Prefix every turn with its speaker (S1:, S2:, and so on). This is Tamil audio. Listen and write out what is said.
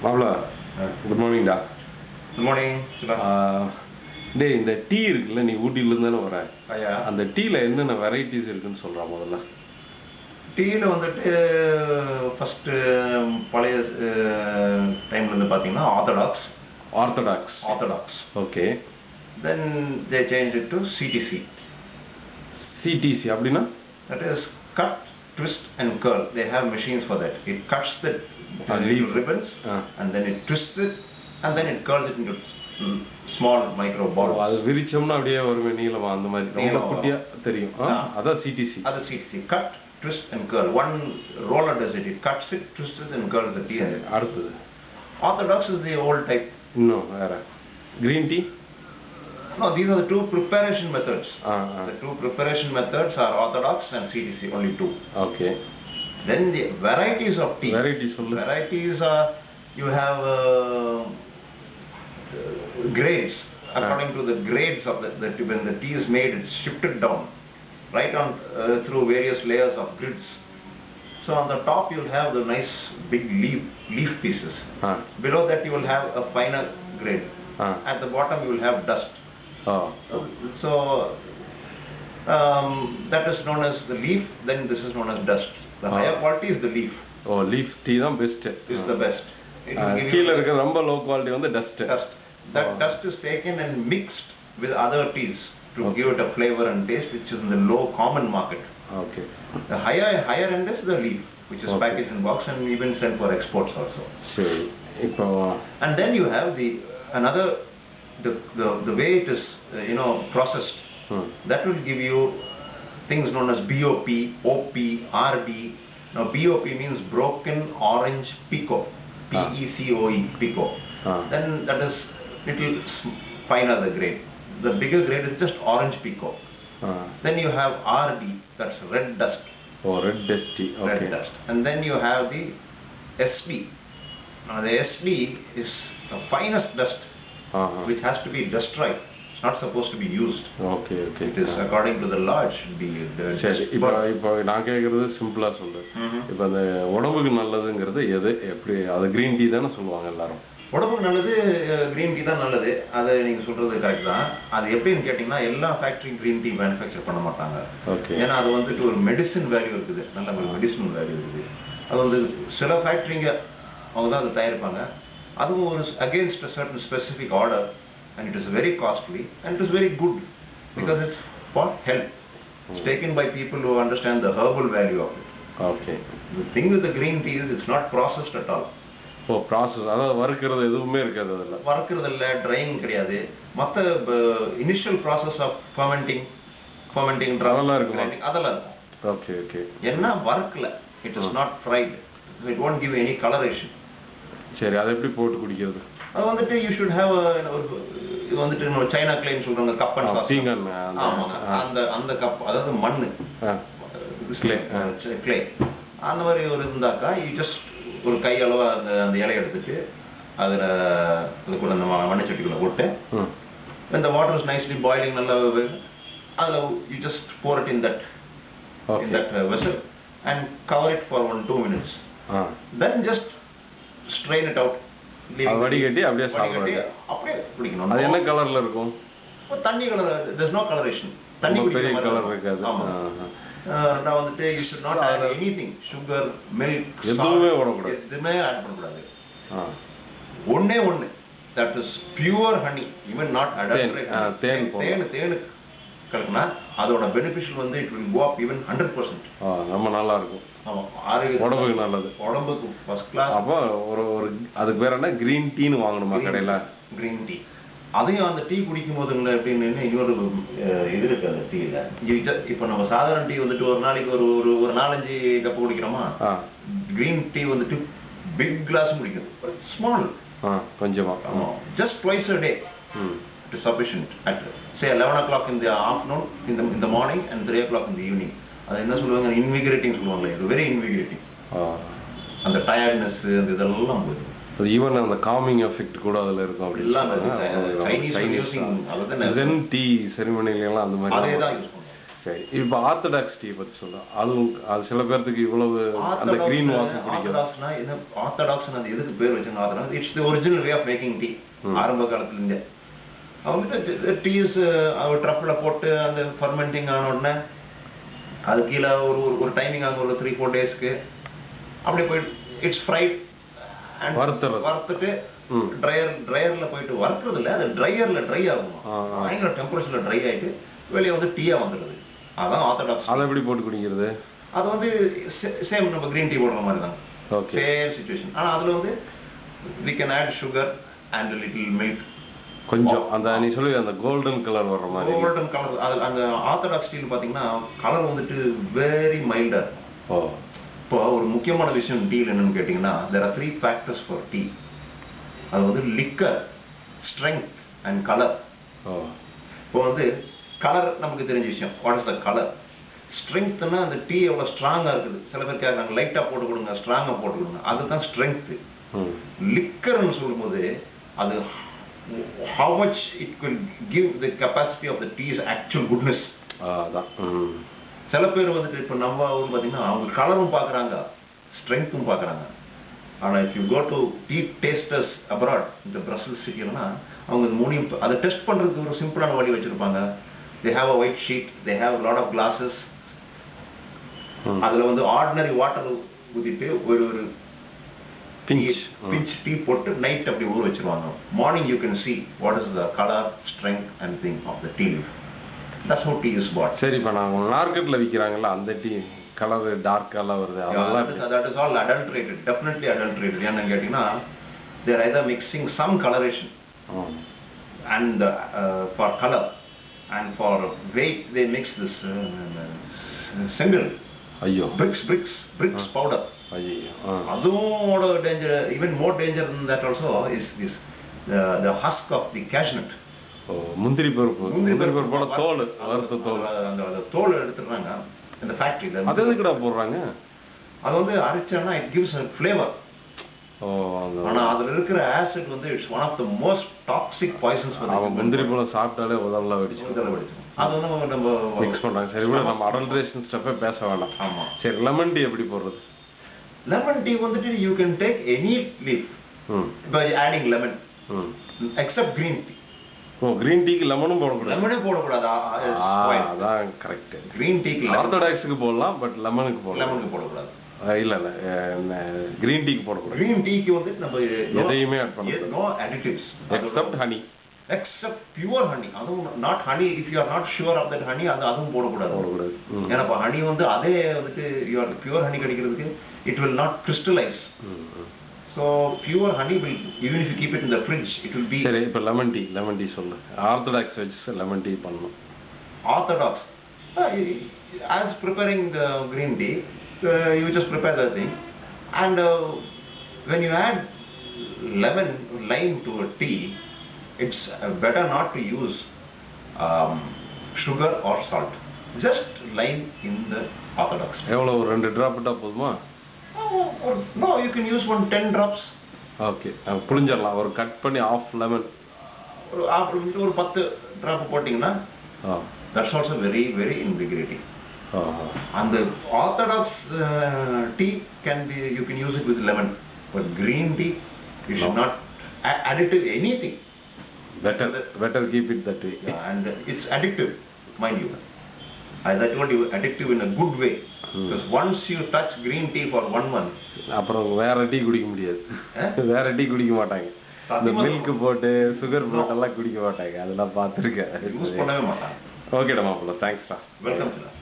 S1: மாப்ள குட் மார்னிங்டா.
S2: Good morning.
S1: டேய், இந்த டீ இருக்குல்ல, நீ ஊட்டியிலேருந்து தானே வர?
S2: ஐயா,
S1: அந்த டீயில் என்னென்ன வெரைட்டிஸ் இருக்குன்னு சொல்கிறா முதல்ல.
S2: டீயில் வந்துட்டு ஃபஸ்ட்டு பழைய டைம்லேருந்து பார்த்தீங்கன்னா orthodox. Okay. Then they change it to CTC.
S1: CTC அப்படின்னா?
S2: That is cut, twist and curl. They have machines for that. It cuts the leaf ribbons and then it twists it and then it curls it into small micro balls.
S1: அது விரிச்சோம்னா அப்படியே ஒரு நீளமா அந்த மாதிரி ரொம்ப குட்டியா தெரியும். அதான் சிடிசி.
S2: அது CDC. Cut, twist and curl. One roller does it. It cuts it, twists it and curls the tea.
S1: அடுத்தது
S2: Orthodox is the old type.
S1: இன்னும் வேற green tea?
S2: No, these are the two preparation methods. The two preparation methods are orthodox and CTC, only two.
S1: Okay.
S2: Then the varieties of tea. Varieties are, you have grades. According to the grades of the when the tea is made, it's shifted down, right on through various layers of grids. So on the top you will have the nice big leaf pieces. Below that you will have a finer grade. At the bottom you will have dust. So that is known as the leaf, then this is known as dust. The higher quality is the leaf.
S1: Leaf tea is best.
S2: Is the best.
S1: Keel irukka romba low quality on the dust.
S2: That dust is taken and mixed with other teas to give it a flavor and taste, which is in the low common market.
S1: Okay.
S2: The higher end is the leaf, which is packaged in box and even sent for exports also.
S1: Sure.
S2: And then you have another the way it is processed. That will give you things known as BOP, OP, RD. Now BOP means broken orange peco, PECOE, peco. Then that is little finer the grade. The bigger grade is just orange peco. Then you have RD, that's red dust.
S1: Red dust tea. Okay.
S2: Red dust. And then you have the SD. Now the SD is the finest dust. Which has to be dust right. It's not supposed to be used.
S1: Okay.
S2: It is according to the law it should be.
S1: சரி, இப்போ நான் கேக்குறது சிம்பிளா சொல்றேன். இப்போ அந்த உடம்புக்கு நல்லதுங்கிறது எது, எப்படி? அது கிரீன் டீ தானே சொல்லுவாங்க எல்லாரும்.
S2: உடம்புக்கு நல்லது கிரீன் டீ தான் நல்லது. அது நீங்க சொல்றது கரெக்ட் தான். அது எப்படின்னு கேட்டீங்கன்னா எல்லா ஃபேக்டரி கிரீன் டீ மேனுஃபேக்சர் பண்ண மாட்டாங்க. ஏன்னா அது வந்துட்டு ஒரு மெடிசின் வேல்யூ இருக்குது, நல்ல ஒரு மெடிசினல் வேல்யூ இருக்குது. அது வந்து சில ஃபேக்டரிங்க அவங்க தான் அதை தயாரிப்பாங்க. அதுவும் ஒரு against a certain specific order, and it is very costly and it is very good because it's for health. It's taken by people who understand the herbal value of it.
S1: Okay.
S2: The thing with the green tea is it's not processed at all.
S1: Process, அதாவது வறுக்கிறது எதுவுமே இருக்காது. அதுல
S2: வறுக்கிறது இல்ல, ட்ரையிங் கிடையாது. மத்த இனிஷியல் process of fermenting
S1: அதெல்லாம் இருக்குமா?
S2: அதெல்லாம் இருக்கும்.
S1: Okay.
S2: என்ன வறுக்கல, it is not fried, so it won't give any coloration.
S1: சரி, அதை எப்படி போட்டு குடிக்கிறது?
S2: அது வந்துட்டு you should have இது வந்துட்டு நம்ம சைனா கிளைன்னு சொல்றாங்க, கப் அண்ட் காஸ். அந்த கப், அதாவது மண்ணு, கிளே அந்த மாதிரி ஒரு இருந்தாக்கா just ஒரு கை அளவா அந்த இலையை எடுத்துட்டு அதுல அது கூட அந்த மண்ணுச்சட்டிக்குள்ள போட்டு when the water is nicely boiling, நல்லா அதுல you just pour it in that vessel and cover it for 1-2 minutes. Then just strain it out.
S1: வடிகட்டி அப்படியே சாப்பிடுறது.
S2: அப்படியே குடிக்கணும்.
S1: அது என்ன கலர்ல இருக்கும்?
S2: தண்ணி கலர். there's no coloration. தண்ணி
S1: பெரிய கலர் இருக்காது.
S2: நான் வந்துட்டு you should not add anything, sugar, milk,
S1: எதுவுமே போடக்கூடாது.
S2: எதுவுமே ஆட் பண்ணக்கூடாது. ஒண்ணே that is pure honey, even not adulterated. தேன் கலக்குனா அதோட பெனிஃபிஷியல் வந்து it will go up even 100%.
S1: ரொம்ப நல்லா இருக்கும்.
S2: ஆமா, ஆரோக்கியம்,
S1: உடம்புக்கு நல்லது.
S2: உடம்புக்கு ஃபர்ஸ்ட் கிளாஸ்.
S1: அப்போ ஒரு அதுக்கு பேர் என்ன, கிரீன் டீன்னு வாங்கணுமா கடையில?
S2: Green tea. அதையும் அந்த டீ குடிக்கும் போதுங்களா எப்படின்னு இன்னொரு இது இருக்கு அந்த டீல. இப்போ நம்ம சாதாரண டீ வந்துட்டு ஒரு நாளைக்கு ஒரு 4-5 கப் குடிக்கிறோமா, கிரீன் டீ வந்துட்டு பிக் கிளாஸ் குடிக்கணும். ஸ்மால்,
S1: கொஞ்சமா,
S2: just twice a day. It is sufficient at say 11 o'clock in the afternoon, in the morning and 3 o'clock in the evening. அது என்ன சொல்லுவாங்க, இன்விகரேட்டிங் சொல்லுவாங்க. இது வெரி இன்விகரேட்டிங். அந்த டயர்ட்னஸ் அந்த இதெல்லாம் போகுது.
S1: ஈவன் அந்த காமிங் எஃபெக்ட் கூட அதுல இருக்கும். அப்படி
S2: எல்லாம் சைனீஸ் யூசிங்.
S1: அதுதான் டீ செரிமனில எல்லாம் அந்த மாதிரி
S2: அதே தான் யூஸ் பண்ணுவாங்க.
S1: சரி, இப்போ ஆர்த்தடாக்ஸ் டீ பத்தி சொல்றேன். அது சில பேருக்கு இவ்வளவு அந்த கிரீன் வாசம் பிடிக்கும்.
S2: ஆர்த்தடாக்ஸ்னா என்ன? ஆர்த்தடாக்ஸ் அது எதுக்கு பேர் வச்சாங்க orthodox? It's the original way of making tea. ஆரம்ப காலத்துல இருந்தே அவங்க டீஸ் ட்ரஃப்ல போட்டு அந்த ஃபர்மெண்டிங் ஆன உடனே அது கீழே ஒரு டைமிங் ஆகும், ஒரு 3-4 டேஸ்க்கு அப்படி போயிட்டு இட்ஸ் ஃப்ரைட் அண்ட் வறுத்துட்டு ட்ரையர்ல போயிட்டு வறுக்கிறது இல்லை, அது ட்ரையர்ல ட்ரை ஆகும், பயங்கர டெம்பரேச்சர்ல ட்ரை ஆயிட்டு வெளியே வந்து டீயா வந்துடுது. அதான் ஆர்த்தடாக்ஸ்.
S1: அதை எப்படி போட்டு குடிக்கிறது?
S2: அது வந்து சேம் நம்ம கிரீன் டீ போடுற மாதிரி தான், சேம் சிச்சுவேஷன். ஆனா அதுல வந்து we can add sugar and a little milk.
S1: கொஞ்சம் அந்த நீ சொல்லி அந்த கோல்டன் கலர் வர்ற மாதிரி.
S2: கோல்டன் கலர் அந்த ஆர்த்தடாக்ஸ் டீ பாத்தீங்கன்னா கலர் வந்துட்டு வெரி மைல்டர். இப்போ ஒரு முக்கியமான விஷயம் டீல என்னன்னு கேட்டீங்கன்னா there are 3 factors for tea. அது வந்து liquor, strength and color. இப்போ வந்து கலர் நமக்கு தெரிஞ்ச விஷயம். What is the colour? ஸ்ட்ரெங்க்த்னா அந்த டீ எவ்வளவு ஸ்ட்ராங்கா இருக்குது. சில பேர் கேட்கறாங்க லைட்டா போட்டு கொடுங்க, ஸ்ட்ராங்கா போட்டு கொடுங்க, அதுதான் ஸ்ட்ரெங்த். லிக்கர்னு சொல்லும்போது அது how much it will give the capacity of the tea's actual goodness. சில பேர் வந்துட்டு இப்போ நம்ம ஊர் பார்த்தீங்கன்னா அவங்க கலரும் பார்க்குறாங்க, ஸ்ட்ரெங்த்தும் பார்க்குறாங்க. ஆனால் if you go to tea tasters abroad இந்த பிரசல்ஸ் சிட்டிலனா அவங்க மூணையும் அதை டெஸ்ட் பண்ணுறதுக்கு ஒரு சிம்பிளான வழி வச்சுருப்பாங்க. they have a white sheet, they have a lot of glasses. அதில் வந்து ஆர்டினரி வாட்டர் ஊற்றிட்டு ஒரு பிஞ்ச் டீ போட்டு நைட் அப்படி ஊற வச்சிருவாங்க. Morning you can see what is the color, strength and thing of the tea leaf. That's how tea is bought.
S1: சரி, இப்போ நான் மார்க்கெட்ல விற்கிறாங்கல்ல அந்த டீ கலர் டார்க் கலர் வருது, அதெல்லாம்
S2: that is all adulterated, definitely adulterated. ஏன்னு கேட்டீங்கன்னா they are either mixing some coloration and for color and for weight they mix this single
S1: ஐயோ
S2: bricks powder. அதுவோட danger, even more danger than that also is this the husk of the cashew nut.
S1: முந்திரி பருப்போட தோல், வறுத்த தோல்,
S2: அந்த தோல் எடுத்துறாங்க இந்த ஃபேக்டரில.
S1: அது எதுக்குடா போடுறாங்க?
S2: அது வந்து அரைச்சானா it gives a flavor. ஆனா அதுல இருக்கிற ஆசிட் வந்து it's one of the most toxic poisons.
S1: முந்திரி பழம் சாப்பிட்டாலே உதல்ல வெடிச்சு
S2: அது வந்து நம்ம
S1: மிக்ஸ் பண்றாங்க. சரி விட, நம்ம அடல்ட்ரேஷன் ஸ்டெப்பே பேச வேண்டாம்.
S2: ஆமா.
S1: சரி, லெமன் டீ எப்படி போடுறது?
S2: லெமன் டீ வந்துட்டு you can take any leaf by adding lemon except green tea.
S1: Green டீக்கு லெமனும் போடக்கூடாது.
S2: லெமனே போடக்கூடாது.
S1: அதான் கரெக்ட்.
S2: கிரீன் டீக்கு
S1: ஆர்த்தடாக்ஸ்க்கு போடலாம், பட் லெமனுக்கு
S2: போடக்கூடாது.
S1: இல்ல கிரீன் டீக்கு போடக்கூடாது.
S2: கிரீன் டீக்கு வந்து நம்ம
S1: எதையுமே ஆட் பண்ணக்கூடாது.
S2: No additives
S1: except honey.
S2: except pure honey. அதுவும் not honey if you are not sure of that honey, அதுவும் போடக்கூடாது. ஏன்னா இப்போ honey வந்து அதே வந்துட்டு you are pure honey கிடைக்கிறதுக்கு it will not crystallize. So pure honey will, even if you keep it in the fridge, it will be.
S1: சரி, இப்போ லெமன் டீ சொல்லு. ஆர்த்தடாக்ஸ் வச்சு லெமன் டீ பண்ணணும்.
S2: Orthodox as preparing the green tea, you just prepare the thing and when you add lime to a tea, it's better not to use sugar or salt, just lime in the orthodox.
S1: எவ்வளவு, ஒரு 2 டிராப் விட்டா போதுமா?
S2: No, you can use 10 drops.
S1: Okay, புளிஞ்சறலாம். ஒரு கட் பண்ணி ஆஃப் லெமன்
S2: ஒரு 10 டிராப் போட்டீங்கன்னா that's also very very invigorating. And the orthodox tea can be, you can use it with lemon, but green tea you should not additive anything. Better keep it that way. And it's addictive, mind you. As I told you, addictive in a good way. Because once you touch green tea for 1 month,
S1: அப்புறம் வேற டீ குடிக்க முடியாது. வேற டீ குடிக்க மாட்டாங்க. இந்த மில்க் போட்டு சுகர் போட்டு எல்லாம் குடிக்க மாட்டாங்க. அதெல்லாம் பார்த்துருக்கேன்.
S2: யூஸ் பண்ணவே மாட்டாங்க.
S1: ஓகேடா மாப்பிள்ள, தேங்க்ஸ்டா.
S2: Welcome sir.